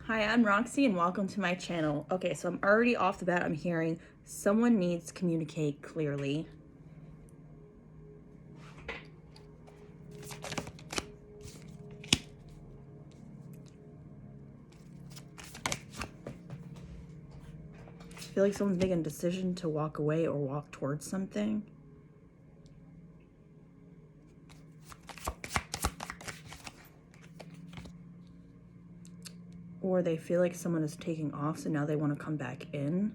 Hi, I'm Roxy and welcome to my channel. Okay, so I'm already off the bat, I'm hearing someone needs to communicate clearly. I feel like someone's making a decision to walk away or walk towards something. Or they feel like someone is taking off, so now they want to come back in.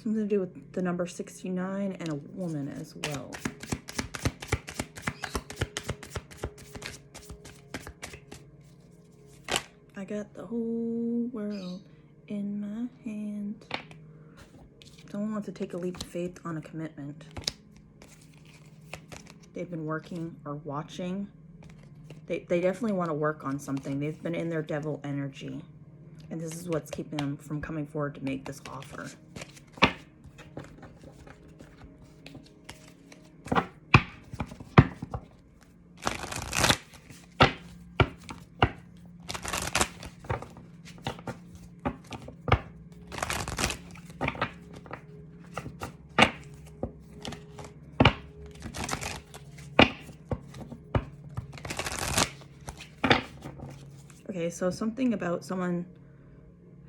Something to do with the number 69 and a woman as well. I got the whole world in my hand. Someone wants to take a leap of faith on a commitment. They've been working or watching. They definitely want to work on something. They've been in their devil energy. And this is what's keeping them from coming forward to make this offer. Okay, so something about someone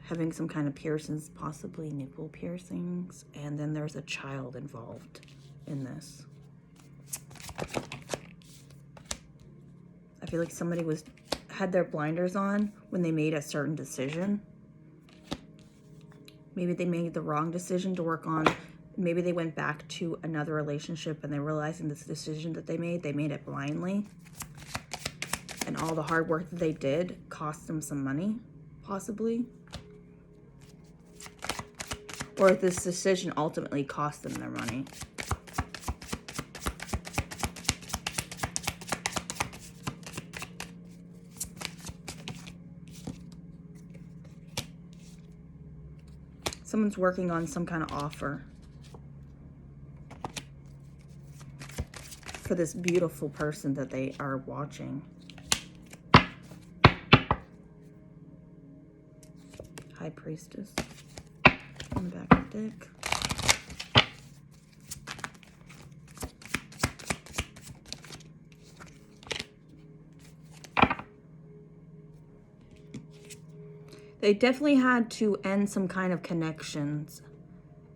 having some kind of piercings, possibly nipple piercings, and then there's a child involved in this. I feel like somebody had their blinders on when they made a certain decision. Maybe they made the wrong decision to work on. Maybe they went back to another relationship and they realized in this decision that they made it blindly. And all the hard work that they did cost them some money, possibly. Or this decision ultimately cost them their money. Someone's working on some kind of offer for this beautiful person that they are watching. High Priestess on the back of the deck. They definitely had to end some kind of connections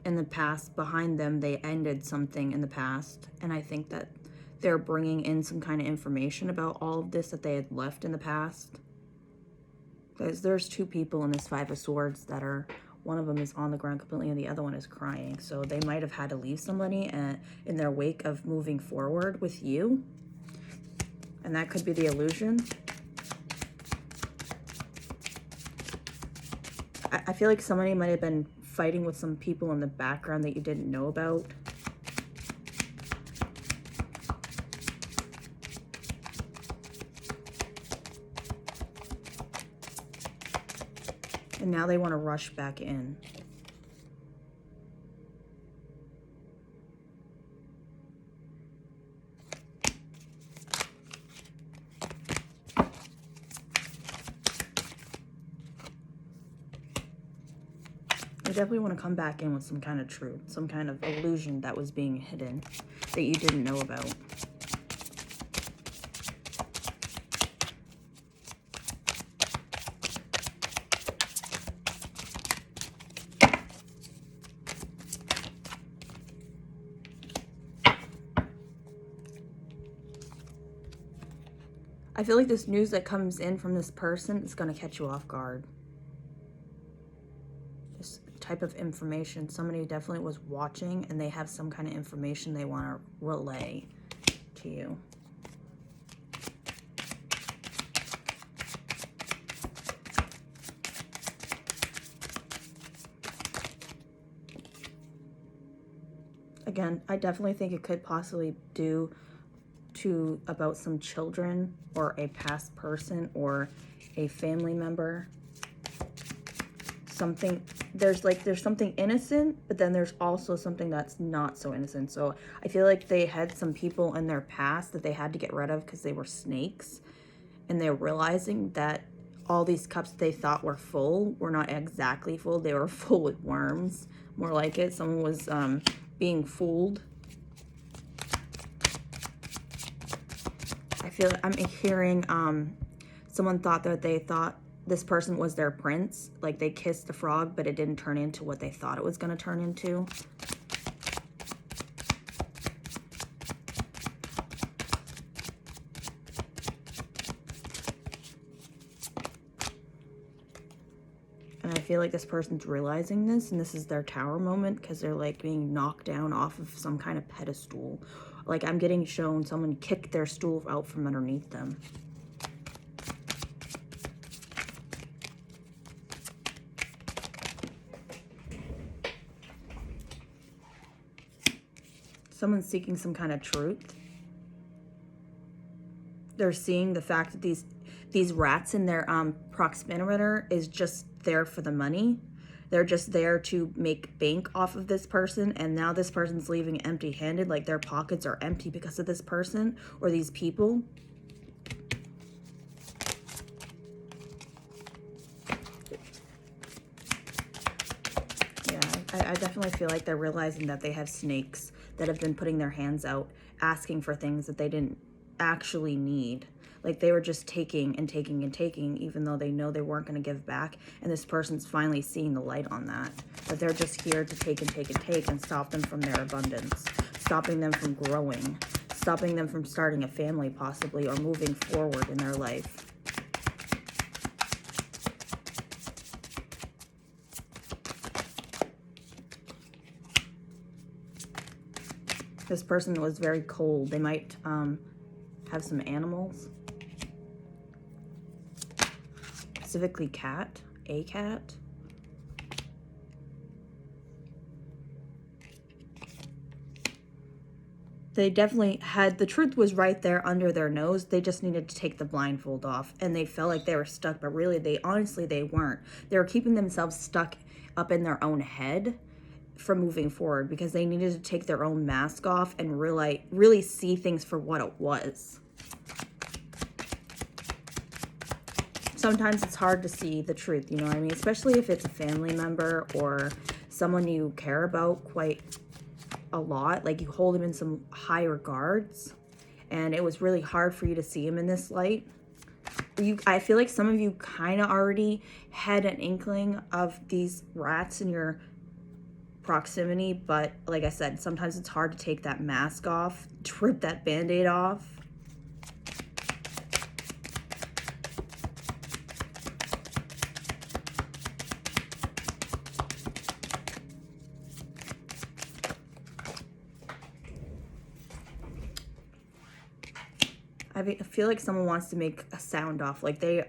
in the past. Behind them, they ended something in the past. And I think that they're bringing in some kind of information about all of this that they had left in the past. Because there's two people in this Five of Swords that are, one of them is on the ground completely and the other one is crying. So they might have had to leave somebody in their wake of moving forward with you. And that could be the illusion. I feel like somebody might have been fighting with some people in the background that you didn't know about. And now they want to rush back in. I definitely want to come back in with some kind of truth, some kind of illusion that was being hidden that you didn't know about. I feel like this news that comes in from this person is going to catch you off guard. This type of information, somebody definitely was watching and they have some kind of information they want to relay to you. Again, I definitely think it could possibly do about some children or a past person or a family member. Something there's something innocent, but then there's also something that's not so innocent. So I feel like they had some people in their past that they had to get rid of because they were snakes, and they're realizing that all these cups they thought were full were not exactly full. They were full with worms, more like it. Someone was being fooled. I feel I'm hearing someone thought that they thought this person was their prince. Like they kissed the frog, but it didn't turn into what they thought it was going to turn into. And I feel like this person's realizing this, and this is their tower moment, because they're like being knocked down off of some kind of pedestal. Like I'm getting shown someone kicked their stool out from underneath them. Someone's seeking some kind of truth. They're seeing the fact that these rats in their proximimeter is just there for the money. They're just there to make bank off of this person, and now this person's leaving empty-handed, like their pockets are empty because of this person or these people. Yeah, I definitely feel like they're realizing that they have snakes that have been putting their hands out, asking for things that they didn't actually need. Like they were just taking and taking and taking, even though they know they weren't going to give back. And this person's finally seeing the light on that. But they're just here to take and take and take and stop them from their abundance, stopping them from growing, stopping them from starting a family possibly, or moving forward in their life. This person was very cold. They might have some animals. Specifically a cat. They definitely had, the truth was right there under their nose. They just needed to take the blindfold off, and they felt like they were stuck, but really they weren't. They were keeping themselves stuck up in their own head from moving forward, because they needed to take their own mask off and really see things for what it was. Sometimes it's hard to see the truth, you know what I mean? Especially if it's a family member or someone you care about quite a lot, like you hold them in some high regards, and it was really hard for you to see him in this light. I feel like some of you kind of already had an inkling of these rats in your proximity, but like I said, sometimes it's hard to take that mask off, to rip that band-aid off. I feel like someone wants to make a sound off, like they're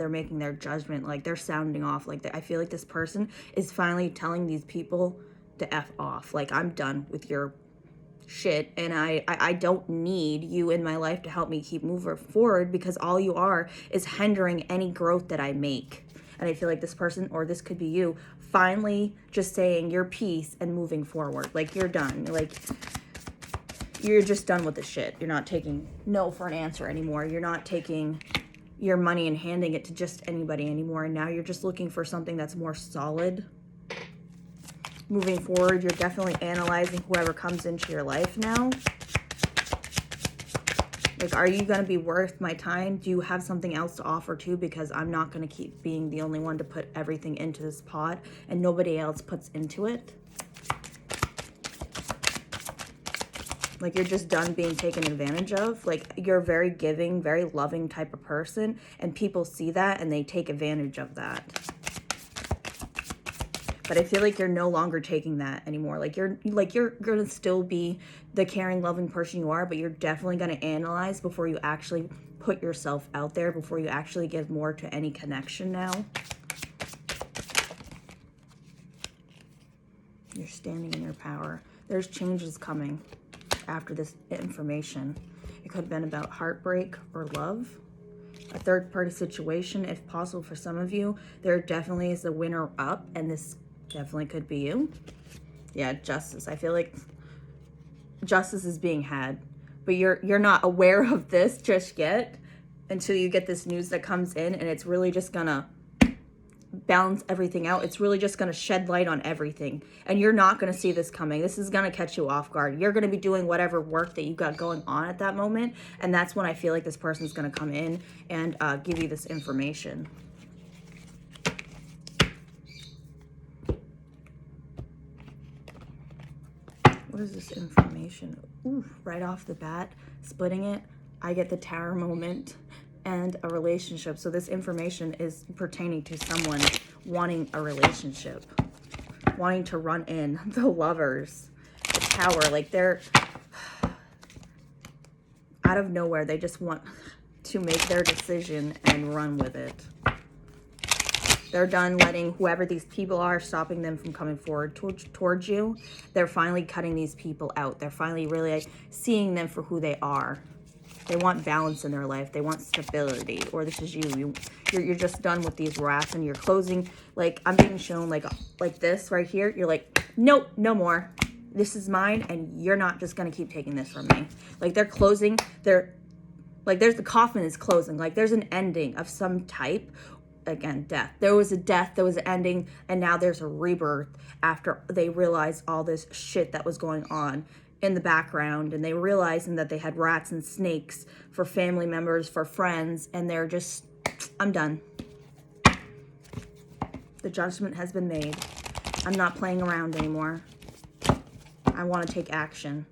making their judgment, like they're sounding off, like I feel like this person is finally telling these people to F off, like I'm done with your shit, and I don't need you in my life to help me keep moving forward, because all you are is hindering any growth that I make. And I feel like this person, or this could be you, finally just saying your piece and moving forward, like you're done, like you're just done with the shit. You're not taking no for an answer anymore. You're not taking your money and handing it to just anybody anymore. And now you're just looking for something that's more solid. Moving forward, you're definitely analyzing whoever comes into your life now. Like, are you going to be worth my time? Do you have something else to offer too? Because I'm not going to keep being the only one to put everything into this pot and nobody else puts into it. Like, you're just done being taken advantage of. Like, you're a very giving, very loving type of person, and people see that and they take advantage of that. But I feel like you're no longer taking that anymore. Like you're going to still be the caring, loving person you are, but you're definitely going to analyze before you actually put yourself out there, before you actually give more to any connection now. You're standing in your power. There's changes coming after this information. It could have been about heartbreak or love, a third-party situation, if possible for some of you. There definitely is a winner up, and this Definitely could be you. Yeah, justice. I feel like justice is being had, but you're not aware of this just yet until you get this news that comes in, and it's really just gonna balance everything out. It's really just going to shed light on everything, and you're not going to see this coming. This is going to catch you off guard. You're going to be doing whatever work that you got going on at that moment, and that's when I feel like this person's going to come in and give you this information. What is this information? Ooh, right off the bat, splitting it, I get the Tower moment and a relationship. So this information is pertaining to someone wanting a relationship, wanting to run in. The Lovers, the Tower, like they're out of nowhere. They just want to make their decision and run with it. They're done letting whoever these people are, stopping them from coming forward towards you. They're finally cutting these people out. They're finally really seeing them for who they are. They want balance in their life. They want stability. Or this is you. You're just done with these wraps, and you're closing. Like, I'm being shown like this right here. You're like, nope, no more. This is mine, and you're not just going to keep taking this from me. Like, they're closing. They're like, there's the coffin is closing. Like, there's an ending of some type. Again, death. There was a death, there was an ending, and now there's a rebirth after they realized all this shit that was going on in the background, and they realizing that they had rats and snakes for family members, for friends, and they're just, I'm done. The judgment has been made. I'm not playing around anymore. I want to take action.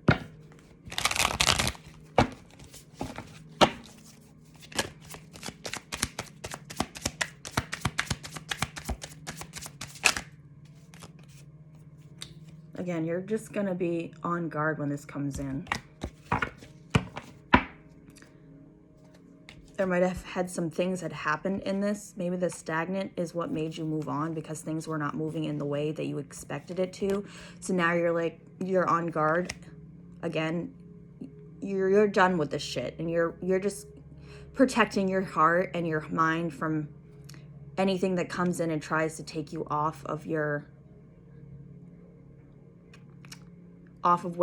Again, you're just going to be on guard when this comes in. There might have had some things that happened in this. Maybe the stagnant is what made you move on because things were not moving in the way that you expected it to. So now you're on guard. Again, you're done with this shit, and you're just protecting your heart and your mind from anything that comes in and tries to take you off of where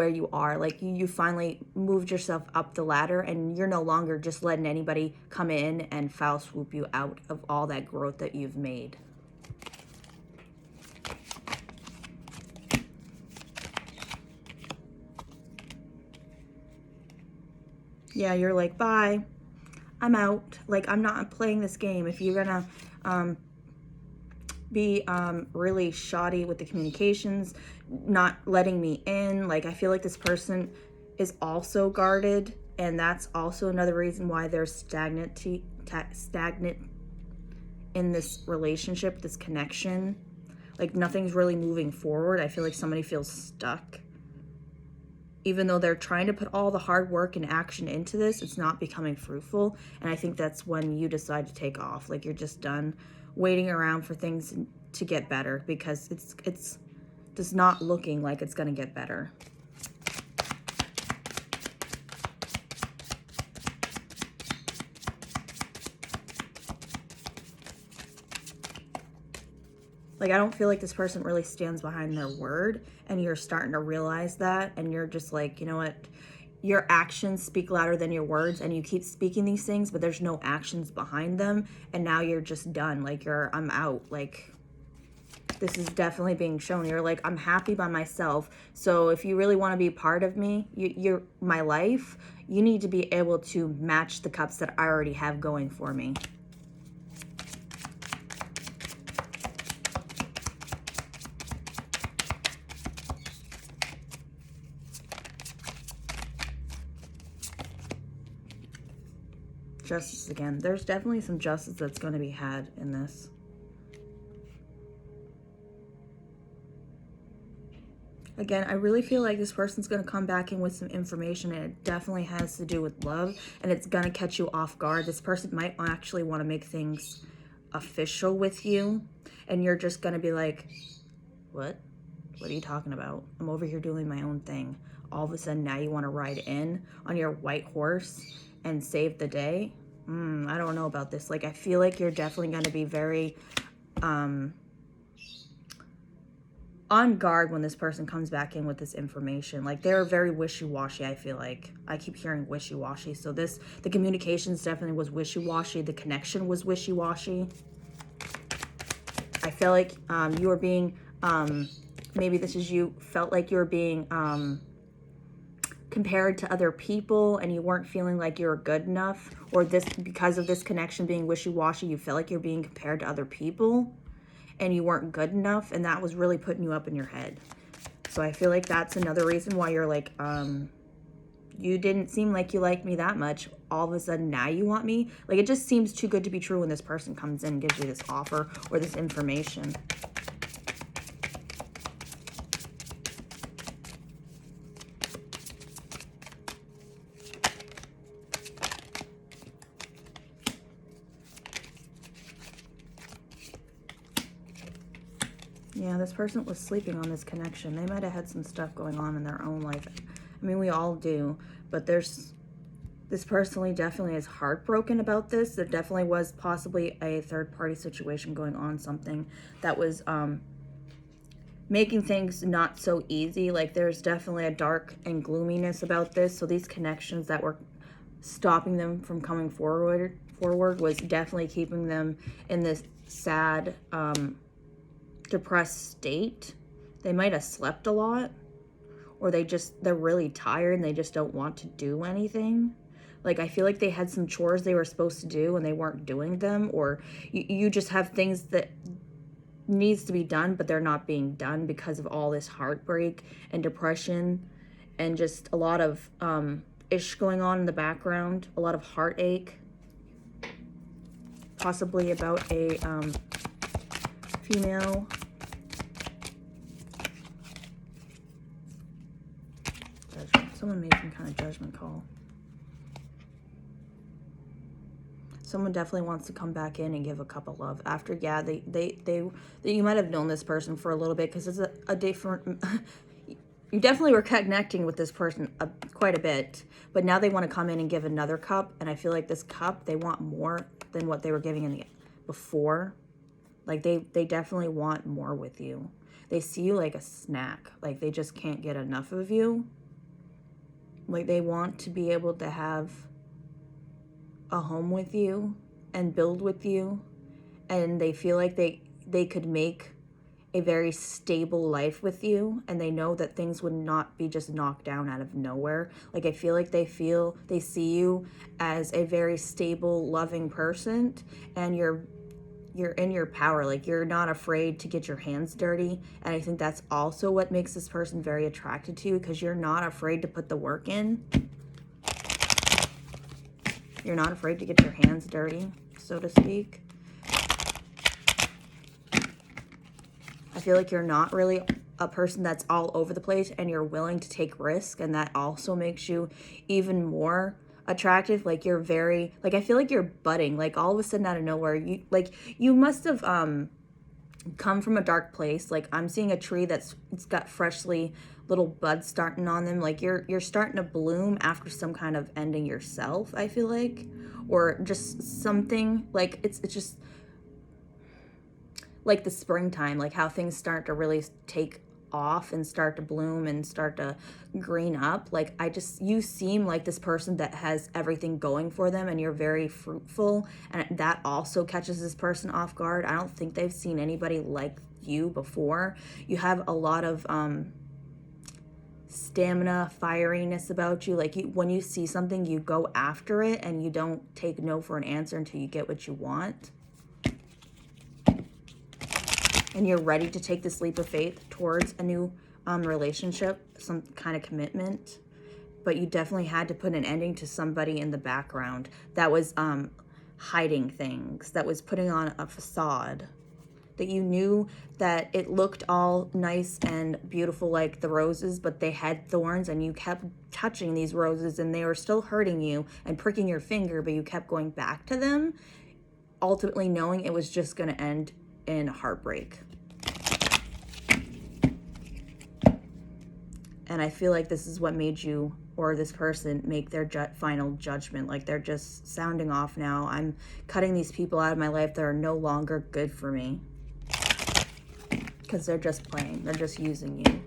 you are. Like, you finally moved yourself up the ladder, and you're no longer just letting anybody come in and foul swoop you out of all that growth that you've made. Yeah, you're like, bye, I'm out. Like, I'm not playing this game. If you're gonna be really shoddy with the communications, not letting me in, like, I feel like this person is also guarded, and that's also another reason why they're stagnant in this relationship, this connection. Like, nothing's really moving forward. I feel like somebody feels stuck. Even though they're trying to put all the hard work and action into this, it's not becoming fruitful. And I think that's when you decide to take off. Like, you're just done waiting around for things to get better, because it's just not looking like it's going to get better. Like, I don't feel like this person really stands behind their word, and you're starting to realize that, and you're just like, you know what? Your actions speak louder than your words, and you keep speaking these things, but there's no actions behind them, and now you're just done. Like, I'm out. Like, this is definitely being shown. You're like, I'm happy by myself. So if you really want to be part of me, you're my life, you need to be able to match the cups that I already have going for me. Justice again. There's definitely some justice that's going to be had in this. Again, I really feel like this person's going to come back in with some information, and it definitely has to do with love, and it's going to catch you off guard. This person might actually want to make things official with you, and you're just going to be like, what? What are you talking about? I'm over here doing my own thing. All of a sudden, now you want to ride in on your white horse and save the day? I don't know about this. Like, I feel like you're definitely going to be very on guard when this person comes back in with this information. Like, they're very wishy-washy, I feel like. I keep hearing wishy-washy. So the communications definitely was wishy-washy. The connection was wishy-washy. I feel like you were being, maybe this is you, felt like you were being compared to other people, and you weren't feeling like you were good enough, or this, because of this connection being wishy-washy, you felt like you're being compared to other people and you weren't good enough, and that was really putting you up in your head. So I feel like that's another reason why you're like, you didn't seem like you liked me that much. All of a sudden now you want me. Like, it just seems too good to be true when this person comes in and gives you this offer or this information. Yeah, this person was sleeping on this connection. They might have had some stuff going on in their own life. I mean, we all do, but this personally definitely is heartbroken about this. There definitely was possibly a third-party situation going on, something that was making things not so easy. Like, there's definitely a dark and gloominess about this. So these connections that were stopping them from coming forward was definitely keeping them in this sad, depressed state. They might have slept a lot, or they're really tired and they just don't want to do anything. Like, I feel like they had some chores they were supposed to do and they weren't doing them, or you just have things that needs to be done but they're not being done because of all this heartbreak and depression and just a lot of ish going on in the background, a lot of heartache, possibly about a female. Someone made some kind of judgment call. Someone definitely wants to come back in and give a cup of love after. Yeah, you might have known this person for a little bit, because it's a different. You definitely were connecting with this person quite a bit, but now they want to come in and give another cup, and I feel like this cup, they want more than what they were giving in before. Like, they definitely want more with you. They see you like a snack. Like, they just can't get enough of you. Like, they want to be able to have a home with you and build with you, and they feel like they could make a very stable life with you, and they know that things would not be just knocked down out of nowhere. Like, I feel like they see you as a very stable, loving person, and you're in your power. Like, you're not afraid to get your hands dirty, and I think that's also what makes this person very attracted to you, because you're not afraid to put the work in. You're not afraid to get your hands dirty, so to speak. I feel like you're not really a person that's all over the place, and you're willing to take risk, and that also makes you even more attractive. Like, you're very, like, I feel like you're budding, like, all of a sudden out of nowhere. You must have come from a dark place. Like, I'm seeing a tree it's got freshly little buds starting on them. Like, you're starting to bloom after some kind of ending yourself, I feel like, or just something. Like, it's just like the springtime, like how things start to really take off and start to bloom and start to green up. Like, you seem like this person that has everything going for them, and you're very fruitful, and that also catches this person off guard. I don't think they've seen anybody like you before. You have a lot of stamina, fieriness about you. Like, when you see something, you go after it, and you don't take no for an answer until you get what you want. And you're ready to take this leap of faith towards a new relationship, some kind of commitment. But you definitely had to put an ending to somebody in the background that was hiding things, that was putting on a facade, that you knew that it looked all nice and beautiful like the roses, but they had thorns, and you kept touching these roses, and they were still hurting you and pricking your finger, but you kept going back to them, ultimately knowing it was just going to end in heartbreak. And I feel like this is what made you, or this person, make their final judgment. Like, they're just sounding off now. I'm cutting these people out of my life that are no longer good for me. because they're just playing. They're just using you.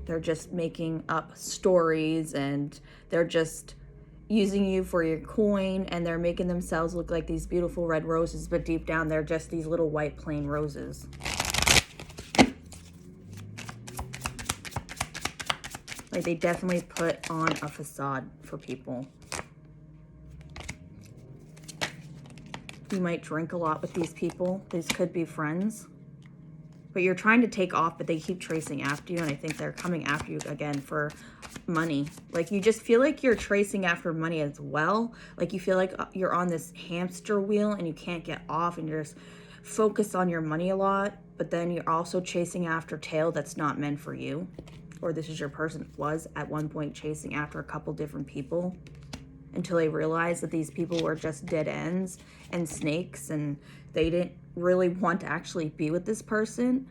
They're just making up stories, and they're just using you for your coin, and they're making themselves look like these beautiful red roses, but deep down they're just these little white plain roses. Like, they definitely put on a facade for people. You might drink a lot with these people. These could be friends. But you're trying to take off, but they keep tracing after you, and I think they're coming after you again for money. Like, you just feel like you're tracing after money as well. Like, you feel like you're on this hamster wheel and you can't get off, and you're just focused on your money a lot, but then you're also chasing after tail that's not meant for you. Or this is your person was at one point chasing after a couple different people until they realized that these people were just dead ends and snakes, and they didn't really want to actually be with this person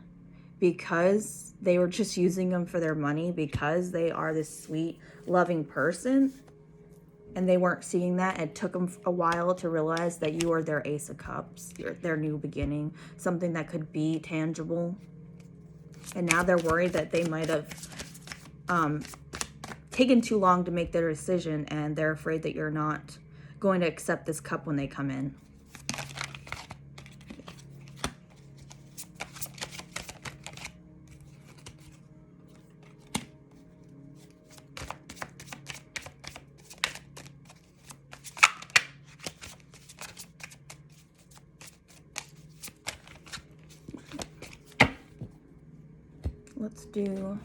because they were just using them for their money, because they are this sweet, loving person, and they weren't seeing that. It took them a while to realize that you are their Ace of Cups, their new beginning, something that could be tangible. And now they're worried that they might have taken too long to make their decision, and they're afraid that you're not going to accept this cup when they come in. Let's do,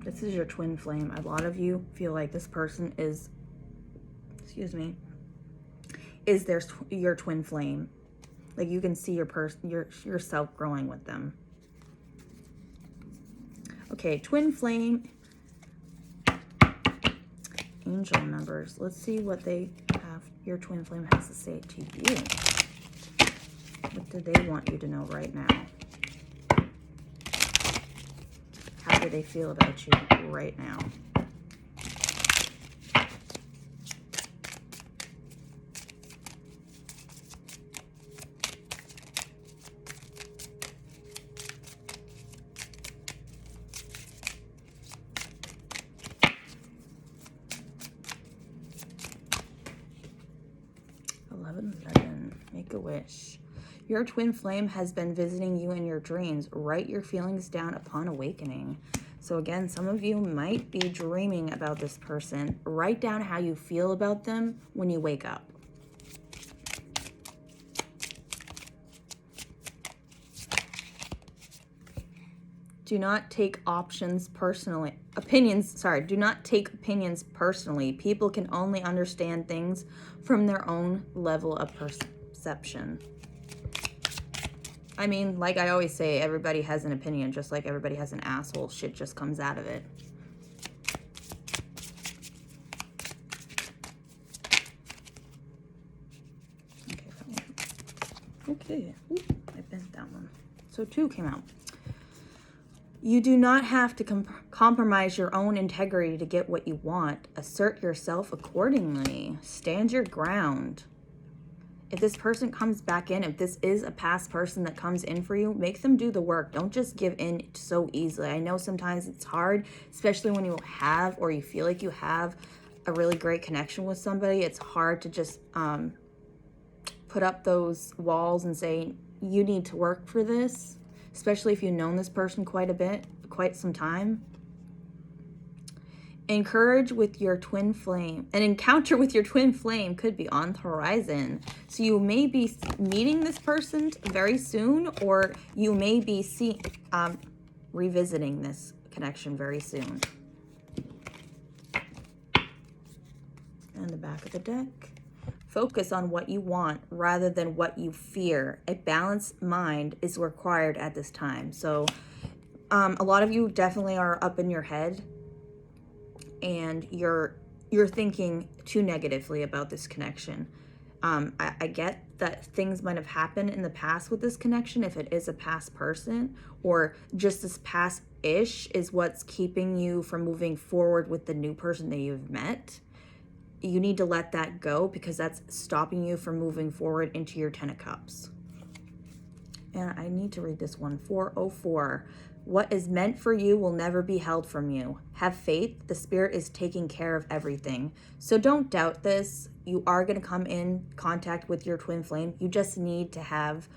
this is your twin flame. A lot of you feel like this person is, is your twin flame. Like, you can see yourself growing with them. Okay, twin flame, angel numbers. Let's see what your twin flame has to say to you. What do they want you to know right now? How do they feel about you right now? Make a wish. Your twin flame has been visiting you in your dreams. Write your feelings down upon awakening. So again, some of you might be dreaming about this person. Write down how you feel about them when you wake up. Do not take opinions personally. Do not take opinions personally. People can only understand things from their own level of perception. I mean, like I always say, everybody has an opinion, just like everybody has an asshole. Shit just comes out of it. Okay. Ooh, I bent that one. So 2 came out. You do not have to compromise your own integrity to get what you want. Assert yourself accordingly. Stand your ground. If this person comes back in, if this is a past person that comes in for you, make them do the work. Don't just give in so easily. I know sometimes it's hard, especially when you have, or you feel like you have a really great connection with somebody. It's hard to just put up those walls and say, you need to work for this, especially if you've known this person quite some time. Encounter with your twin flame. An encounter with your twin flame could be on the horizon. So you may be meeting this person very soon, or you may be revisiting this connection very soon. And the back of the deck. Focus on what you want rather than what you fear. A balanced mind is required at this time. So a lot of you definitely are up in your head, and you're thinking too negatively about this connection. I get that things might have happened in the past with this connection, if it is a past person, or just this past-ish is what's keeping you from moving forward with the new person that you've met. You need to let that go, because that's stopping you from moving forward into your 10 of Cups. And I need to read this one. 404. What is meant for you will never be held from you. Have faith. The Spirit is taking care of everything. So don't doubt this. You are going to come in contact with your twin flame. You just need to have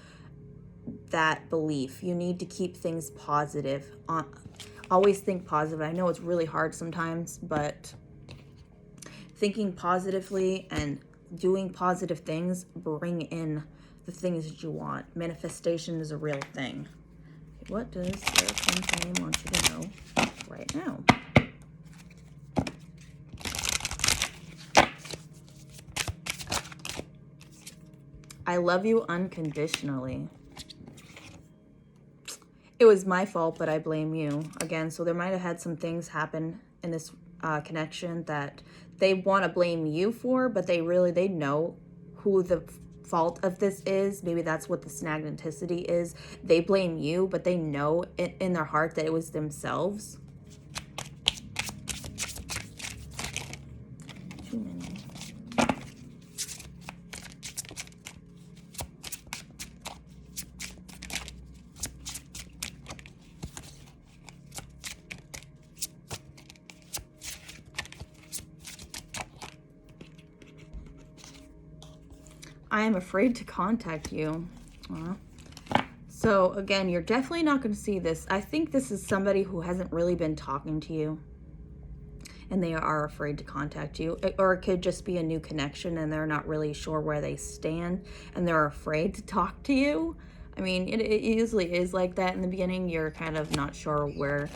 that belief. You need to keep things positive. Always think positive. I know it's really hard sometimes, but thinking positively and doing positive things bring in the things that you want. Manifestation is a real thing. What does their twin flame want you to know right now? I love you unconditionally. It was my fault, but I blame you. Again, so there might have had some things happen in this connection that they want to blame you for, but they know who the fault of this is. Maybe that's what the snagnaticity is. They blame you, but they know in their heart that it was themselves. Too many. I am afraid to contact you. So again, you're definitely not going to see this. I think this is somebody who hasn't really been talking to you and they are afraid to contact you. Or it could just be a new connection and they're not really sure where they stand and they're afraid to talk to you. I mean, it usually is like that in the beginning. You're kind of not sure where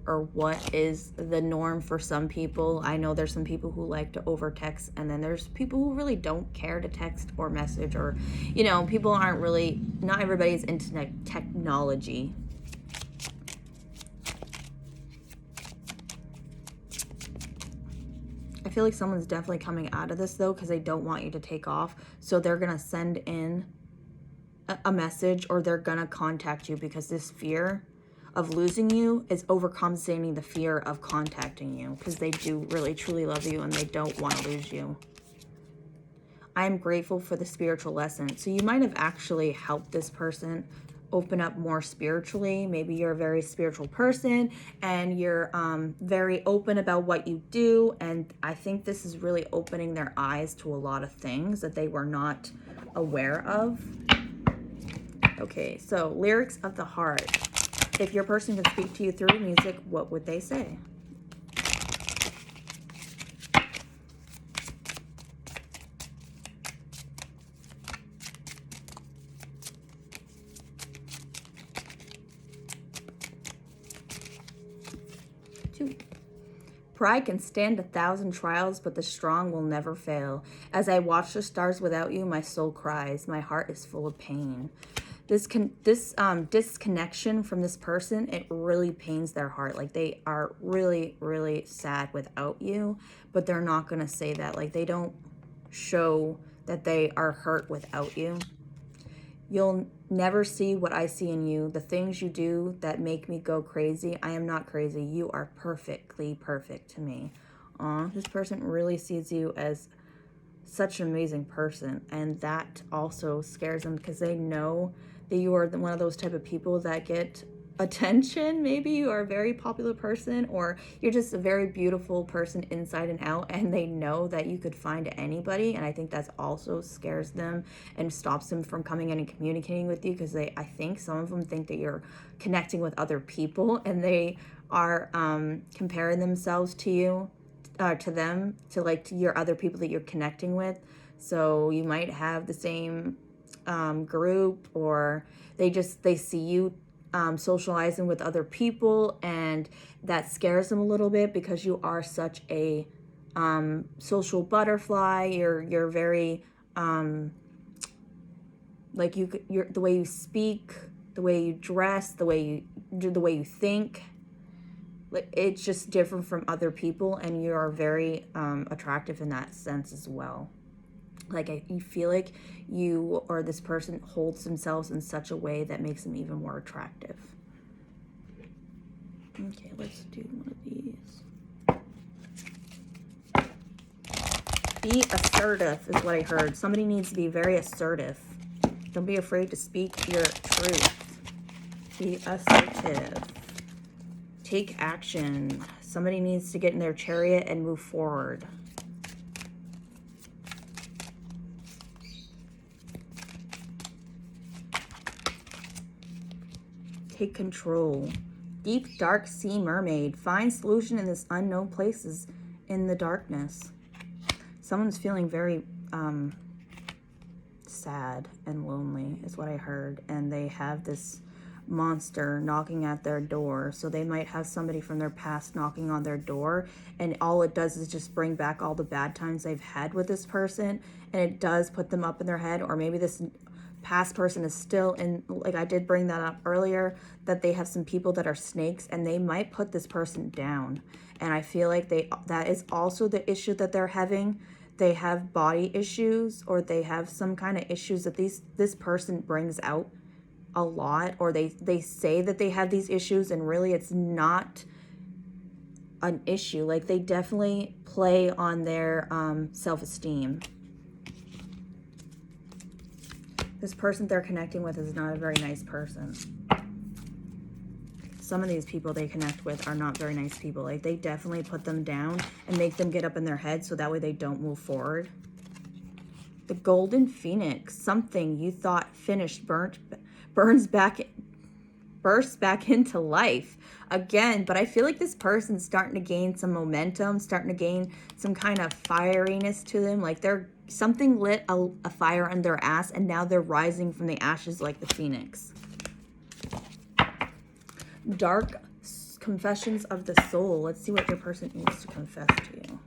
or what is the norm for some people. I know there's some people who like to over text, and then there's people who really don't care to text or message, or, you know, people aren't really, not everybody's into technology. I feel like someone's definitely coming out of this though, because they don't want you to take off. So they're going to send in a message, or they're going to contact you, because this fear of losing you is overcompensating the fear of contacting you, because they do really truly love you and they don't want to lose you. I am grateful for the spiritual lesson. So you might have actually helped this person open up more spiritually. Maybe you're a very spiritual person and you're very open about what you do, and I think this is really opening their eyes to a lot of things that they were not aware of. Okay, so lyrics of the heart. If your person could speak to you through music, what would they say? Two. Pride can stand 1,000 trials, but the strong will never fail. As I watch the stars without you, my soul cries. My heart is full of pain. This disconnection from this person, it really pains their heart. Like, they are really, really sad without you, but they're not going to say that. Like, they don't show that they are hurt without you. You'll never see what I see in you. The things you do that make me go crazy. I am not crazy. You are perfectly perfect to me. This person really sees you as such an amazing person, and that also scares them, because they know that you are one of those type of people that get attention. Maybe you are a very popular person, or you're just a very beautiful person inside and out, and they know that you could find anybody, and I think that also scares them and stops them from coming in and communicating with you, because I think some of them think that you're connecting with other people, and they are comparing themselves to you, to them, to like to your other people that you're connecting with. So you might have the same group, or they see you socializing with other people, and that scares them a little bit, because you are such a social butterfly. You're very like you're the way you speak, the way you dress, the way you think. It's just different from other people, and you are very attractive in that sense as well. Like, you feel like you or this person holds themselves in such a way that makes them even more attractive. Okay, let's do one of these. Be assertive is what I heard. Somebody needs to be very assertive. Don't be afraid to speak your truth. Be assertive. Take action. Somebody needs to get in their chariot and move forward. Take control. Deep, dark sea mermaid. Find solution in this unknown places in the darkness. Someone's feeling very sad and lonely is what I heard. And they have this monster knocking at their door. So they might have somebody from their past knocking on their door. And all it does is just bring back all the bad times they've had with this person. And it does put them up in their head. Or maybe this past person is still in, like I did bring that up earlier, that they have some people that are snakes and they might put this person down. And I feel like that is also the issue that they're having. They have body issues, or they have some kind of issues that this person brings out a lot, or they say that they have these issues and really it's not an issue. Like they definitely play on their self-esteem. This person they're connecting with is not a very nice person. Some of these people they connect with are not very nice people. Like they definitely put them down and make them get up in their head so that way they don't move forward. The Golden Phoenix. Something you thought finished bursts back into life again. But I feel like this person's starting to gain some momentum, starting to gain some kind of fieriness to them. Like something lit a fire under their ass and now they're rising from the ashes like the phoenix. Dark confessions of the soul. Let's see what your person needs to confess to you.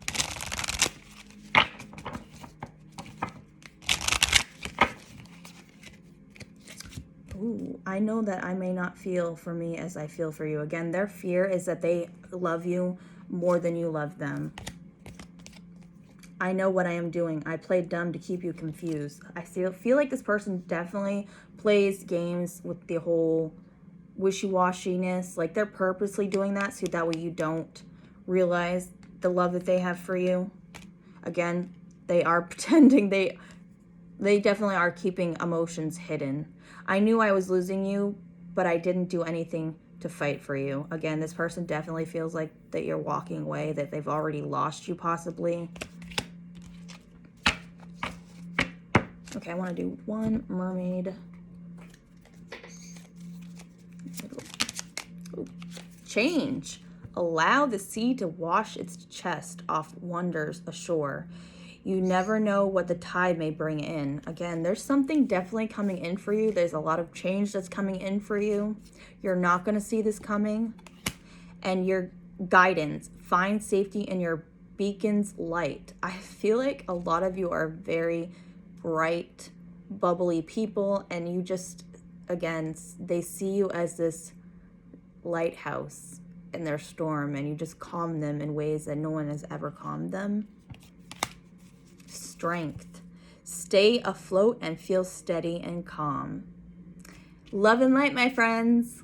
Ooh, I know that I may not feel for me as I feel for you. Again, their fear is that they love you more than you love them. I know what I am doing. I played dumb to keep you confused. I feel like this person definitely plays games with the whole wishy-washiness. Like they're purposely doing that so that way you don't realize the love that they have for you. Again, they are pretending. They definitely are keeping emotions hidden. I knew I was losing you, but I didn't do anything to fight for you. Again, this person definitely feels like that you're walking away, that they've already lost you possibly. Okay, I want to do one mermaid. Ooh. Change. Allow the sea to wash its chest off wonders ashore. You never know what the tide may bring in. Again, there's something definitely coming in for you. There's a lot of change that's coming in for you. You're not going to see this coming. And your guidance. Find safety in your beacon's light. I feel like a lot of you are very bright, bubbly people, and you just, again, they see you as this lighthouse in their storm, and you just calm them in ways that no one has ever calmed them. Strength. Stay afloat and feel steady and calm. Love and light, my friends.